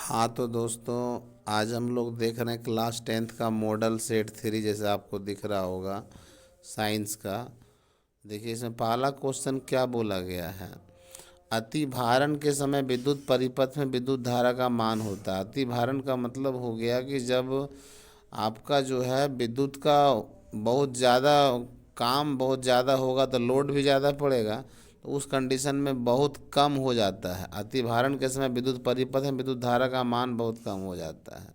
हाँ तो दोस्तों, आज हम लोग देख रहे हैं क्लास 10th का मॉडल सेट 3, जैसे आपको दिख रहा होगा साइंस का। देखिए इसमें पहला क्वेश्चन क्या बोला गया है। अति भारण के समय विद्युत परिपथ में विद्युत धारा का मान होता है। अति भारण का मतलब हो गया कि जब आपका जो है विद्युत का बहुत ज़्यादा काम बहुत ज़्यादा होगा तो लोड भी ज़्यादा पड़ेगा, तो उस कंडीशन में बहुत कम हो जाता है। अति भारण के समय विद्युत परिपथ में विद्युत धारा का मान बहुत कम हो जाता है।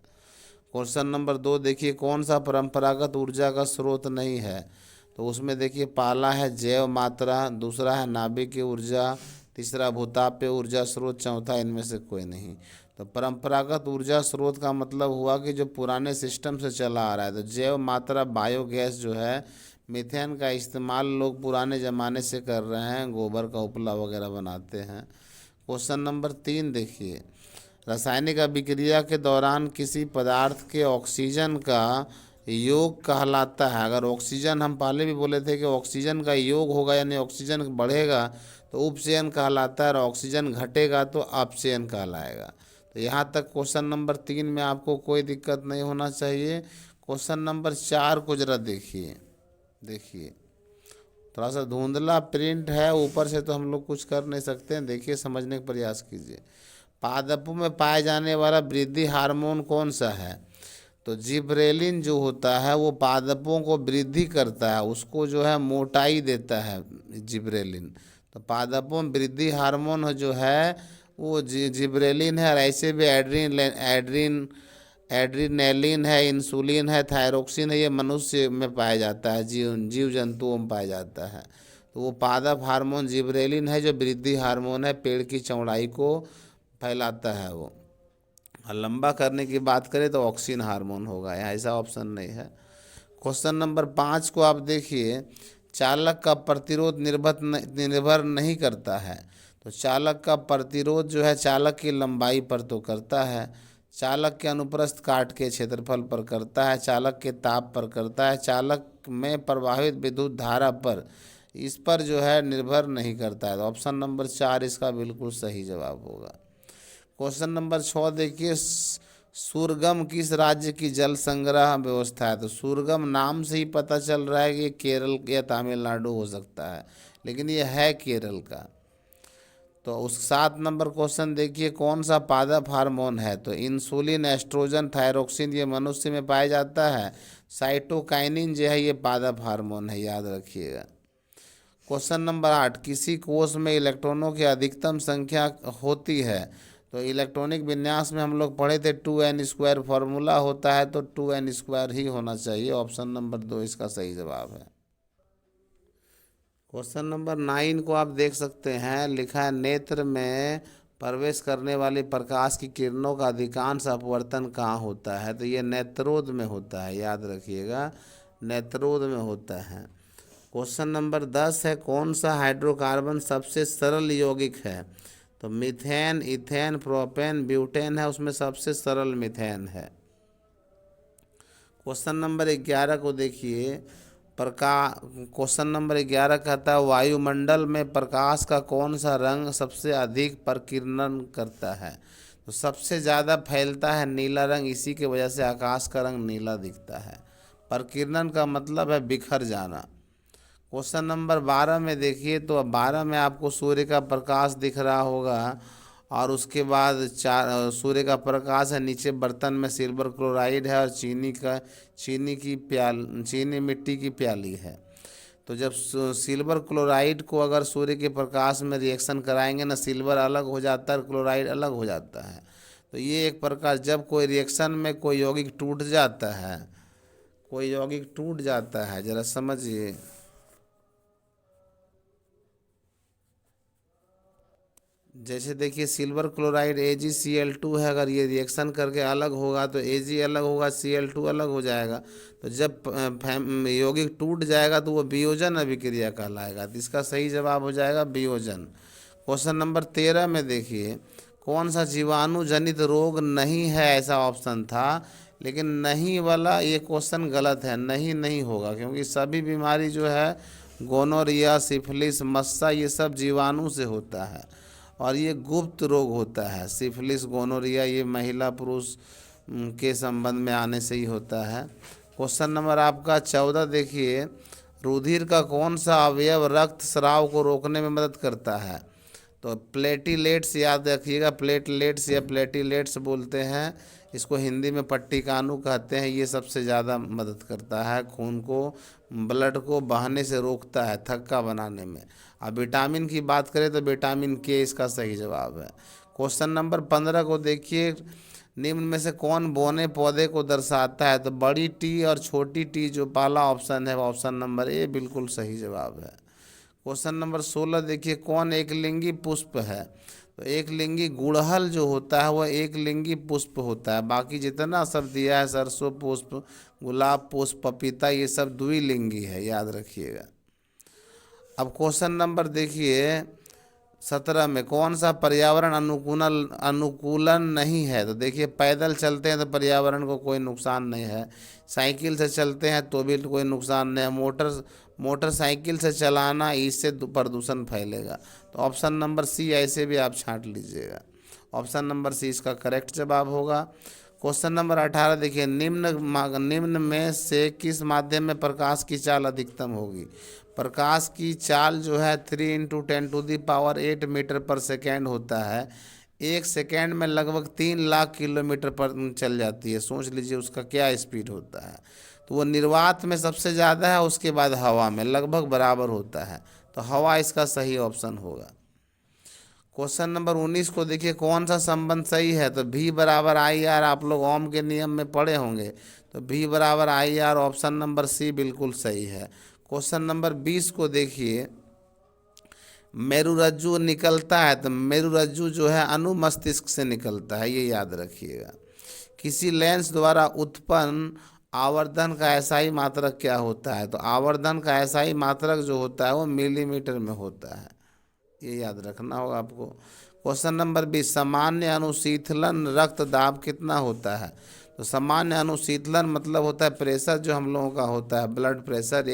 क्वेश्चन नंबर 2 देखिए, कौन सा परंपरागत ऊर्जा का स्रोत नहीं है। तो उसमें देखिए पहला है जैव मात्रा, दूसरा है नाभिकीय ऊर्जा, तीसरा भूतापीय ऊर्जा स्रोत, चौथा इनमें से कोई नहीं। तो परंपरागत ऊर्जा स्रोत का मतलब हुआ कि जो पुराने सिस्टम से चला आ रहा है। तो जैव मात्रा बायोगैस जो है, मीथेन का इस्तेमाल लोग पुराने ज़माने से कर रहे हैं, गोबर का उपला वगैरह बनाते हैं। क्वेश्चन नंबर 3 देखिए, रासायनिक अभिक्रिया के दौरान किसी पदार्थ के ऑक्सीजन का योग कहलाता है। अगर ऑक्सीजन, हम पहले भी बोले थे कि ऑक्सीजन का योग होगा यानी ऑक्सीजन बढ़ेगा तो उपचयन कहलाता है, और ऑक्सीजन घटेगा तो अपचयन कहलाएगा। तो यहाँ तक क्वेश्चन नंबर 3 में आपको कोई दिक्कत नहीं होना चाहिए। क्वेश्चन नंबर 4 को जरा देखिए। देखिए थोड़ा सा धुंधला प्रिंट है ऊपर से, तो हम लोग कुछ कर नहीं सकते हैं। देखिए समझने का प्रयास कीजिए। पादपों में पाए जाने वाला वृद्धि हार्मोन कौन सा है। तो जिब्रेलिन जो होता है वो पादपों को वृद्धि करता है, उसको जो है मोटाई देता है जिब्रेलिन। तो पादपों में वृद्धि हार्मोन जो है वो जिब्रेलिन है। और ऐसे भी एड्रीनेलिन है, इंसुलिन है, थायरोक्सिन है, ये मनुष्य में पाया जाता है, जीव जंतुओं में पाया जाता है। तो वो पादप हार्मोन जिब्रेलिन है जो वृद्धि हार्मोन है, पेड़ की चौड़ाई को फैलाता है वो। और लंबा करने की बात करें तो ऑक्सिन हार्मोन होगा, यहाँ ऐसा ऑप्शन नहीं है। क्वेश्चन नंबर 5 को आप देखिए, चालक का प्रतिरोध निर्भर नहीं करता है। तो चालक का प्रतिरोध जो है चालक की लंबाई पर तो करता है, चालक के अनुप्रस्थ काट के क्षेत्रफल पर करता है, चालक के ताप पर करता है, चालक में प्रवाहित विद्युत धारा पर, इस पर जो है निर्भर नहीं करता है। तो ऑप्शन नंबर 4 इसका बिल्कुल सही जवाब होगा। क्वेश्चन नंबर 6 देखिए, सूरगम किस राज्य की जल संग्रह व्यवस्था है। तो सूरगम नाम से ही पता चल रहा है कि केरल या तमिलनाडु हो सकता है, लेकिन ये है केरल का। तो उस 7 नंबर क्वेश्चन देखिए, कौन सा पादप हार्मोन है। तो इंसुलिन, एस्ट्रोजन, थायरोक्सिन ये मनुष्य में पाया जाता है। साइटोकाइनिन जो है ये पादप हार्मोन है, याद रखिएगा। क्वेश्चन नंबर 8, किसी कोष में इलेक्ट्रॉनों की अधिकतम संख्या होती है। तो इलेक्ट्रॉनिक विन्यास में हम लोग पढ़े थे 2n² फॉर्मूला होता है, तो 2n² ही होना चाहिए। ऑप्शन नंबर 2 इसका सही जवाब है। क्वेश्चन नंबर 9 को आप देख सकते हैं, लिखा है नेत्र में प्रवेश करने वाली प्रकाश की किरणों का अधिकांश अपवर्तन कहाँ होता है। तो ये नेत्रोद में होता है, याद रखिएगा, नेत्रोद में होता है। क्वेश्चन नंबर 10 है, कौन सा हाइड्रोकार्बन सबसे सरल यौगिक है। तो मीथेन, इथेन, प्रोपेन, ब्यूटेन है, उसमें सबसे सरल मीथेन है। क्वेश्चन नंबर 11 को देखिए, क्वेश्चन नंबर 11 कहता है, वायुमंडल में प्रकाश का कौन सा रंग सबसे अधिक प्रकीर्णन करता है। तो सबसे ज़्यादा फैलता है नीला रंग, इसी की वजह से आकाश का रंग नीला दिखता है। प्रकीर्णन का मतलब है बिखर जाना। क्वेश्चन नंबर 12 में देखिए, तो 12 में आपको सूर्य का प्रकाश दिख रहा होगा, और उसके बाद सूर्य का प्रकाश है, नीचे बर्तन में सिल्वर क्लोराइड है और चीनी मिट्टी की प्याली है। तो जब सिल्वर क्लोराइड को अगर सूर्य के प्रकाश में रिएक्शन कराएंगे ना, सिल्वर अलग हो जाता है, क्लोराइड अलग हो जाता है। तो ये एक प्रकार, जब कोई रिएक्शन में कोई यौगिक टूट जाता है, कोई यौगिक टूट जाता है, जरा समझिए। जैसे देखिए सिल्वर क्लोराइड AgCl2 है, अगर ये रिएक्शन करके अलग होगा तो Ag अलग होगा, Cl2 अलग हो जाएगा। तो जब यौगिक टूट जाएगा तो वो वियोजन अभिक्रिया कहलाएगा। तो इसका सही जवाब हो जाएगा वियोजन। क्वेश्चन नंबर 13 में देखिए, कौन सा जीवाणु जनित रोग नहीं है, ऐसा ऑप्शन था, लेकिन नहीं वाला ये क्वेश्चन गलत है। नहीं नहीं होगा, क्योंकि सभी बीमारी जो है गोनोरिया, सिफिलिस, मस्सा, ये सब जीवाणु से होता है। और ये गुप्त रोग होता है। सिफिलिस, गोनोरिया ये महिला पुरुष के संबंध में आने से ही होता है। क्वेश्चन नंबर आपका 14 देखिए, रुधिर का कौन सा अवयव रक्त स्राव को रोकने में मदद करता है? तो प्लेटिलेट्स याद रखिएगा, प्लेटलेट्स या प्लेटिलेट्स बोलते हैं, इसको हिंदी में पट्टिकानु कहते हैं। ये सबसे ज़्यादा मदद करता है, खून को, ब्लड को बहने से रोकता है, थक्का बनाने में। अब विटामिन की बात करें तो विटामिन के इसका सही जवाब है। क्वेश्चन नंबर 15 को देखिए, निम्न में से कौन बौने पौधे को दर्शाता है? तो बड़ी टी और छोटी टी, जो पहला ऑप्शन है ऑप्शन नंबर ए बिल्कुल सही जवाब है। क्वेश्चन नंबर 16 देखिए, कौन एक लिंगी पुष्प है? तो एक लिंगी गुड़हल जो होता है वह एक लिंगी पुष्प होता है। बाकी जितना सब दिया है, सरसों पुष्प, गुलाब पुष्प, पपीता, ये सब द्विलिंगी है, याद रखिएगा। अब क्वेश्चन नंबर देखिए 17 में, कौन सा पर्यावरण अनुकूलन नहीं है? तो देखिए, पैदल चलते हैं तो पर्यावरण को कोई नुकसान नहीं है, साइकिल से चलते हैं तो भी कोई नुकसान नहीं है, मोटरसाइकिल से चलाना, इससे प्रदूषण फैलेगा। तो ऑप्शन नंबर सी ऐसे भी आप छांट लीजिएगा, ऑप्शन नंबर सी इसका करेक्ट जवाब होगा। क्वेश्चन नंबर 18 देखिए, निम्न में से किस माध्यम में प्रकाश की चाल अधिकतम होगी? प्रकाश की चाल जो है 3 × 10⁸ मीटर पर सेकेंड होता है। एक सेकेंड में लगभग 3 लाख किलोमीटर पर चल जाती है। सोच लीजिए उसका क्या स्पीड होता है। तो वो निर्वात में सबसे ज़्यादा है, उसके बाद हवा में लगभग बराबर होता है। तो हवा इसका सही ऑप्शन होगा। क्वेश्चन नंबर 19 को देखिए, कौन सा संबंध सही है? तो V = IR, आप लोग ओम के नियम में पढ़े होंगे। तो V = IR, option number C बिल्कुल सही है। क्वेश्चन नंबर 20 को देखिए, मेरुरज्जु निकलता है, तो मेरुरज्जु जो है अनुमस्तिष्क से निकलता है, ये याद रखिएगा। किसी लेंस द्वारा उत्पन्न आवर्धन का एसआई मात्रक क्या होता है? तो आवर्धन का एसआई मात्रक जो होता है वो मिलीमीटर में होता है, ये याद रखना होगा आपको। क्वेश्चन नंबर 20, सामान्य अनुशीतलन रक्त दाब कितना होता है? तो सामान्य अनुशीतलन मतलब होता है प्रेशर जो हम लोगों का होता है, ब्लड प्रेशर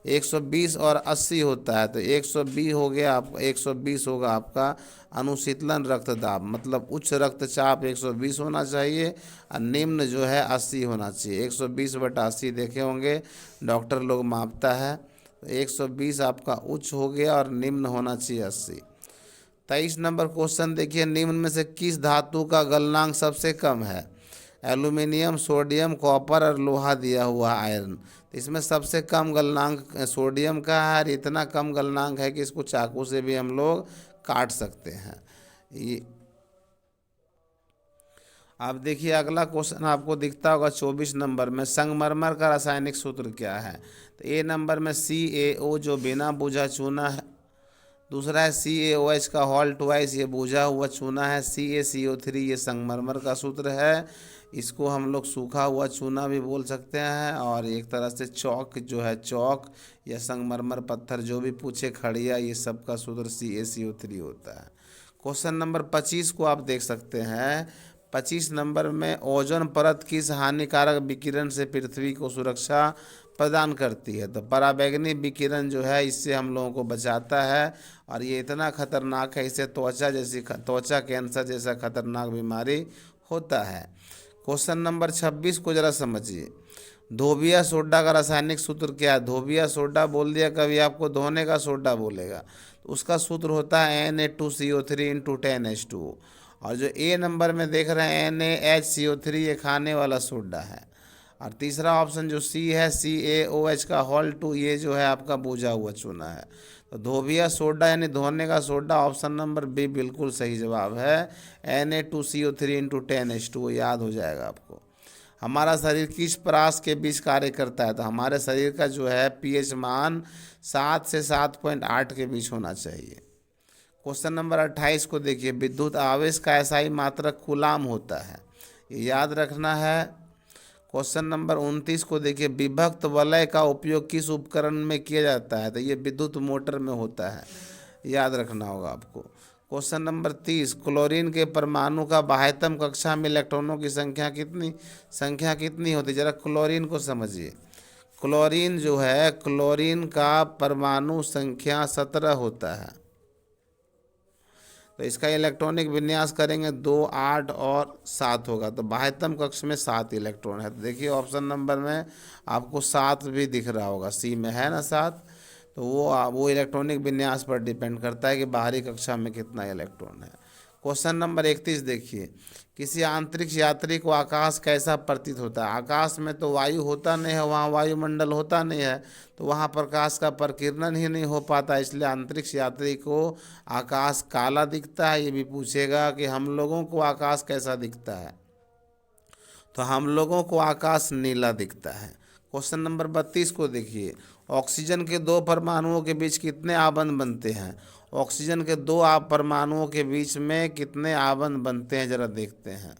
120 और 80 होता है। तो 120 हो गया, आप 120 होगा आपका अनुशीतलन रक्तदाब, मतलब उच्च रक्तचाप 120 होना चाहिए और निम्न जो है 80 होना चाहिए। 120/80 देखे होंगे, डॉक्टर लोग मापता है। तो 120 आपका उच्च हो गया और निम्न होना चाहिए 80। 23 नंबर क्वेश्चन देखिए, निम्न में से किस धातु का गलनांक सबसे कम है? एल्यूमिनियम, सोडियम, कॉपर और लोहा दिया हुआ आयरन। तो इसमें सबसे कम गलनांक सोडियम का है और इतना कम गलनांक है कि इसको चाकू से भी हम लोग काट सकते हैं। ये आप देखिए, अगला क्वेश्चन आपको दिखता होगा 24 नंबर में, संगमरमर का रासायनिक सूत्र क्या है? तो ए नंबर में CaO जो बिना बुझा चूना है, दूसरा है CaOH का हॉल ट्वाइस, ये बुझा हुआ चूना है, CaCO3 ये संगमरमर का सूत्र है। इसको हम लोग सूखा हुआ चूना भी बोल सकते हैं, और एक तरह से चौक जो है, चौक या संगमरमर पत्थर जो भी पूछे, खड़िया, ये सब का सूत्र CaCO3 होता है। क्वेश्चन नंबर 25 को आप देख सकते हैं। 25 नंबर में, ओजोन परत किस हानिकारक विकिरण से पृथ्वी को सुरक्षा प्रदान करती है? तो पराबैंगनी विकिरण जो है इससे हम लोगों को बचाता है, और ये इतना खतरनाक है, इससे त्वचा कैंसर जैसा खतरनाक बीमारी होता है। क्वेश्चन नंबर 26 को जरा समझिए, धोबिया सोडा का रासायनिक सूत्र क्या है? धोबिया सोडा बोल दिया, कभी आपको धोने का सोडा बोलेगा, तो उसका सूत्र होता है Na2CO3 × 10H2O। और जो ए नंबर में देख रहे हैं NaHCO3, ये खाने वाला सोडा है। और तीसरा ऑप्शन जो सी है, CaOH का हॉल 2, ये जो है आपका बुझा हुआ चूना है। तो धोबिया सोडा यानी धोने का सोडा, ऑप्शन नंबर बी बिल्कुल सही जवाब है। Na2CO3 × 10H2O याद हो जाएगा आपको। हमारा शरीर किस परास के बीच कार्य करता है? तो हमारे शरीर का जो है pH मान 7 से 7.8 के बीच होना चाहिए। क्वेश्चन नंबर 28 को देखिए, विद्युत आवेश का एसआई मात्रक कूलाम होता है, ये याद रखना है। क्वेश्चन नंबर 29 को देखिए, विभक्त वलय का उपयोग किस उपकरण में किया जाता है? तो ये विद्युत मोटर में होता है, याद रखना होगा आपको। क्वेश्चन नंबर 30, क्लोरीन के परमाणु का बाह्यतम कक्षा में इलेक्ट्रॉनों की संख्या कितनी होती है? जरा क्लोरीन को समझिए। क्लोरीन जो है, क्लोरीन का परमाणु संख्या 17 होता है। तो इसका इलेक्ट्रॉनिक विन्यास करेंगे 2, 8 और 7 होगा। तो बाह्यतम कक्ष में 7 इलेक्ट्रॉन है। तो देखिए ऑप्शन नंबर में आपको 7 भी दिख रहा होगा, सी में है ना 7। तो वो इलेक्ट्रॉनिक विन्यास पर डिपेंड करता है कि बाहरी कक्षा में कितना इलेक्ट्रॉन है। क्वेश्चन नंबर 31 देखिए, किसी अंतरिक्ष यात्री को आकाश कैसा प्रतीत होता है। आकाश में तो वायु होता नहीं है, वहाँ वायुमंडल होता नहीं है, तो वहाँ प्रकाश का प्रकीर्णन ही नहीं हो पाता, इसलिए अंतरिक्ष यात्री को आकाश काला दिखता है। ये भी पूछेगा कि हम लोगों को आकाश कैसा दिखता है, तो हम लोगों को आकाश नीला दिखता है। क्वेश्चन नंबर 32 को देखिए, ऑक्सीजन के 2 परमाणुओं के बीच कितने आबंध बनते हैं। ऑक्सीजन के 2 परमाणुओं के बीच में कितने आबंध बनते हैं, जरा देखते हैं।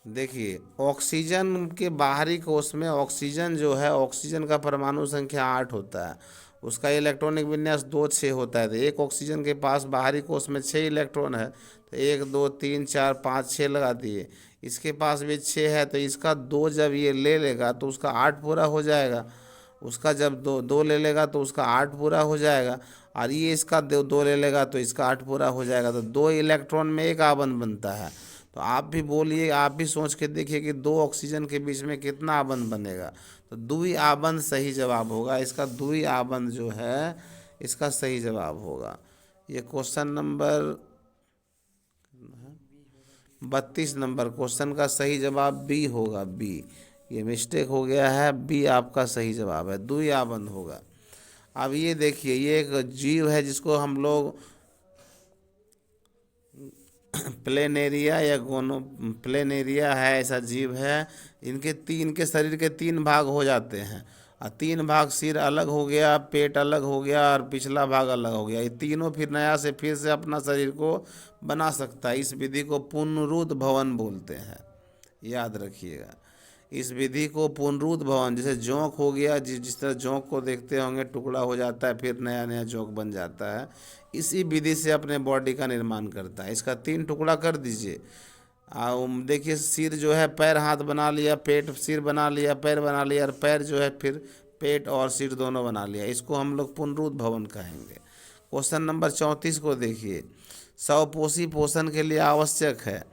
देखिए ऑक्सीजन के बाहरी कोश में ऑक्सीजन जो है, ऑक्सीजन का परमाणु संख्या 8 होता है, उसका इलेक्ट्रॉनिक विन्यास 2, 6 होता है। तो एक ऑक्सीजन के पास बाहरी कोश में 6 इलेक्ट्रॉन है, तो 1, 2, 3, 4, 5, 6 लगा दिए। इसके पास भी 6 है, तो इसका 2 जब ये ले लेगा तो उसका 8 पूरा हो जाएगा। उसका जब दो ले लेगा तो उसका 8 पूरा हो जाएगा, और ये इसका 2 ले लेगा तो इसका 8 पूरा हो जाएगा। तो 2 इलेक्ट्रॉन में एक आबंध बनता है। तो आप भी बोलिए, आप भी सोच के देखिए कि 2 ऑक्सीजन के बीच में कितना आबंध बनेगा। तो द्वि आबंध सही जवाब होगा, इसका द्वि आबंध जो है इसका सही जवाब होगा। ये क्वेश्चन नंबर 32 नंबर क्वेश्चन का सही जवाब बी होगा, बी। ये मिस्टेक हो गया है, बी आपका सही जवाब है, द्वि आबंध होगा। अब ये देखिए, ये एक जीव है जिसको हम लोग प्लेनेरिया या गोनो प्लेनेरिया है, ऐसा जीव है। इनके शरीर के 3 भाग हो जाते हैं, और 3 भाग, सिर अलग हो गया, पेट अलग हो गया और पिछला भाग अलग हो गया। ये तीनों फिर नया से फिर से अपना शरीर को बना सकता है। इस विधि को पुनरुद्ध भवन बोलते हैं, याद रखिएगा। इस विधि को पुनरुद्ध भवन, जैसे जोंक हो गया, जिस तरह जोंक को देखते होंगे, टुकड़ा हो जाता है फिर नया नया जोंक बन जाता है, इसी विधि से अपने बॉडी का निर्माण करता है। इसका 3 टुकड़ा कर दीजिए। देखिए सिर जो है, पैर हाथ बना लिया, पेट सिर बना लिया, पैर बना लिया, और पैर जो है फिर पेट और सिर दोनों बना लिया। इसको हम लोग पुनरुद्ध भवन कहेंगे। क्वेश्चन नंबर 34 को देखिए, स्वपोषी पोषण के लिए आवश्यक है।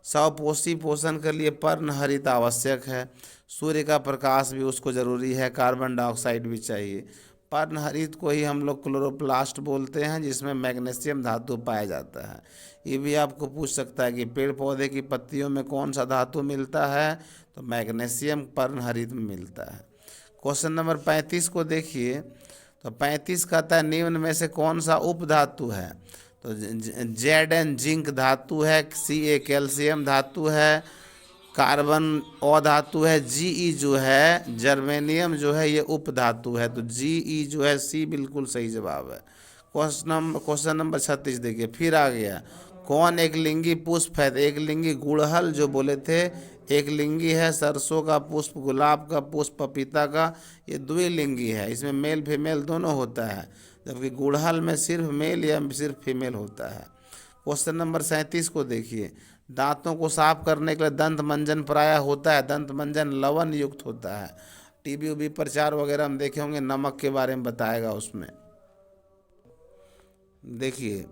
स्वपोषी पोषण के लिए पर्णहरित आवश्यक है, सूर्य का प्रकाश भी उसको ज़रूरी है, कार्बन डाइऑक्साइड भी चाहिए। पर्णहरित को ही हम लोग क्लोरोप्लास्ट बोलते हैं, जिसमें मैग्नीशियम धातु पाया जाता है। ये भी आपको पूछ सकता है कि पेड़ पौधे की पत्तियों में कौन सा धातु मिलता है, तो मैग्नीशियम पर्णहरित में मिलता है। क्वेश्चन नंबर 35 को देखिए, तो 35 कहता है निम्न में से कौन सा उपधातु है। तो Zn जिंक धातु है, Ca कैल्शियम धातु है, कार्बन अधातु है, Ge जो है जर्मेनियम जो है ये उपधातु है। तो Ge जो है सी बिल्कुल सही जवाब है। क्वेश्चन नंबर 36 देखिए, फिर आ गया, कौन एक लिंगी पुष्प है। एक लिंगी गुड़हल जो बोले थे, एक लिंगी है सरसों का पुष्प, गुलाब का पुष्प, पपीता का, ये द्विलिंगी है। इसमें मेल फीमेल दोनों होता है, जबकि गुड़हल में सिर्फ मेल या सिर्फ फीमेल होता है। क्वेश्चन नंबर 37 को देखिए, दांतों को साफ करने के लिए दंत मंजन प्रायः होता है। दंत मंजन लवण युक्त होता है। टीवी उबी प्रचार वगैरह हम देखे होंगे, नमक के बारे में बताएगा उसमें। देखिए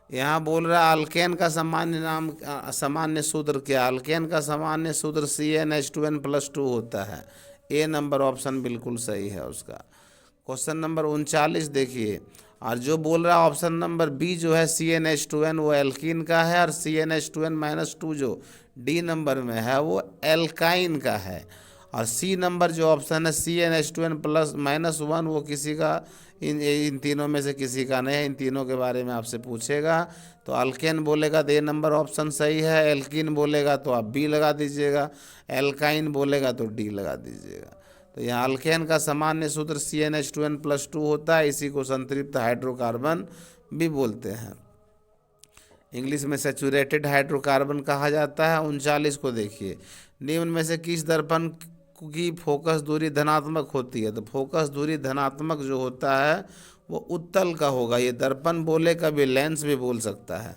यहाँ बोल रहा है अल्केन का सामान्य नाम, सामान्य सूत्र क्या। अल्केन का सामान्य सूत्र CnH2n+2 होता है। ए नंबर ऑप्शन बिल्कुल सही है उसका। क्वेश्चन नंबर 39 देखिए, और जो बोल रहा है ऑप्शन नंबर बी जो है CnH2n, वो एल्कीन का है, और CnH2n-2 जो डी नंबर में है वो एल्काइन का है। और सी नंबर जो ऑप्शन है CnH2n+-1 वो किसी का इन तीनों में से किसी का नहीं है। इन तीनों के बारे में आपसे पूछेगा, तो अल्केन बोलेगा तो ए नंबर ऑप्शन सही है, एल्कीन बोलेगा तो आप बी लगा दीजिएगा, एल्काइन बोलेगा तो डी लगा दीजिएगा। तो यहाँ अल्केन का सामान्य सूत्र CnH2n+2 होता है, इसी को संतृप्त हाइड्रोकार्बन भी बोलते हैं। इंग्लिश में सैचुरेटेड हाइड्रोकार्बन कहा जाता है। 39 को देखिए, निम्न में से किस दर्पण की फोकस दूरी धनात्मक होती है। तो फोकस दूरी धनात्मक जो होता है वो उत्तल का होगा। ये दर्पण बोले, कभी लेंस भी बोल सकता है।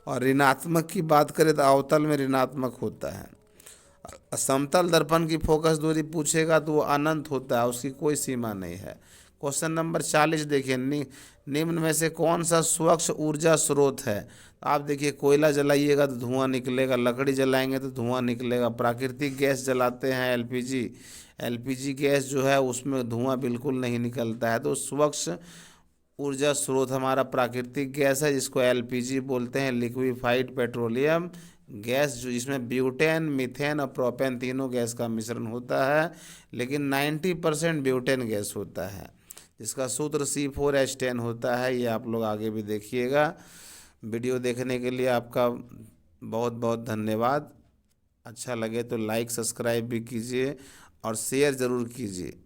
और ऋणात्मक की बात करें तो अवतल में ऋणात्मक होता है। समतल दर्पण की फोकस दूरी पूछेगा तो वो अनंत होता है, उसकी कोई सीमा नहीं है। क्वेश्चन नंबर 40 देखिए, निम्न में से कौन सा स्वच्छ ऊर्जा स्रोत है? तो आप देखिए, कोयला जलाइएगा तो धुआं निकलेगा, लकड़ी जलाएंगे तो धुआं निकलेगा, प्राकृतिक गैस जलाते हैं एलपीजी, एलपीजी गैस जो है उसमें धुआं बिल्कुल नहीं निकलता है। तो स्वच्छ ऊर्जा स्रोत हमारा प्राकृतिक गैस है, जिसको एलपीजी बोलते हैं, लिक्विफाइड पेट्रोलियम गैस, जो जिसमें ब्यूटेन, मीथेन और प्रोपेन तीनों गैस का मिश्रण होता है, लेकिन 90% ब्यूटेन गैस होता है, जिसका सूत्र C4H10 होता है। ये आप लोग आगे भी देखिएगा। वीडियो देखने के लिए आपका बहुत बहुत धन्यवाद। अच्छा लगे तो लाइक सब्सक्राइब भी कीजिए और शेयर ज़रूर कीजिए।